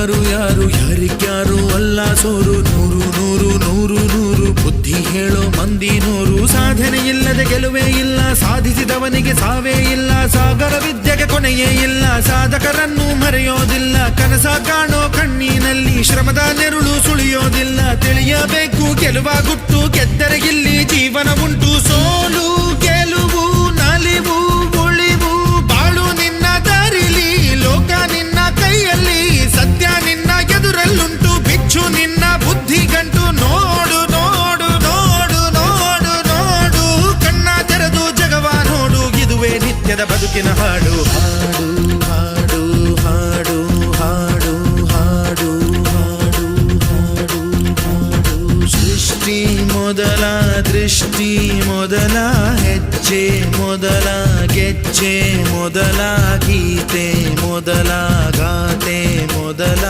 ಯಾರು ಯಾರು ಯಾರಿಗ್ಯಾರು ಅಲ್ಲ ಸೋರು. ನೂರು ನೂರು ನೂರು ನೂರು ಬುದ್ಧಿ ಹೇಳೋ ಮಂದಿ ನೂರು. ಸಾಧನೆ ಇಲ್ಲದೆ ಗೆಲುವೇ ಇಲ್ಲ, ಸಾಧಿಸಿದವನಿಗೆ ಸಾವೇ ಇಲ್ಲ. ಸಾಗರ ವಿದ್ಯೆಗೆ ಕೊನೆಯೇ ಇಲ್ಲ, ಸಾಧಕರನ್ನು ಮರೆಯೋದಿಲ್ಲ. ಕನಸ ಕಾಣೋ ಕಣ್ಣಿನಲ್ಲಿ ಶ್ರಮದ ನೆರುಳು ಸುಳಿಯೋದಿಲ್ಲ. ತಿಳಿಯಬೇಕು ಗೆಲುವ ಗುಟ್ಟು, ಗೆದ್ದರೆ ಇಲ್ಲಿ ಜೀವನ ಉಂಟು. ಸೋಲು ಗೆಲುವು ನಲಿವು ಉಳಿವು ಬಾಳು ನಿನ್ನ ದಾರಿಲಿ. ಲೋಕ ನಿನ್ನ ಕೈಯಲ್ಲಿ, ಸತ್ಯ ನಿನ್ನ ಎದುರಲ್ಲುಂಟು. ಬಿಚ್ಚು ನಿನ್ನ ಬುದ್ಧಿ ಗಂಟು. ನೋಡು ನೋಡು ನೋಡು ನೋಡು ನೋಡು, ಕಣ್ಣ ತೆರೆದು ಜಗವ ನೋಡು. ಇದುವೇ ನಿತ್ಯದ ಬದುಕಿನ ಹಾಡು. ಹಾಡು ಹಾಡು ಹಾಡು ಹಾಡು ಹಾಡು ಹಾಡು ಹಾಡು. ಸೃಷ್ಟಿ ಮೊದಲ ದೃಷ್ಟಿ ಮೊದಲ ಹೆಜ್ಜೆ ಮೊದಲ ಗೆಜ್ಜೆ ಮೊದಲ ಗೀತೆ ಮೊದಲ ಗಾತೆ ಮೊದಲ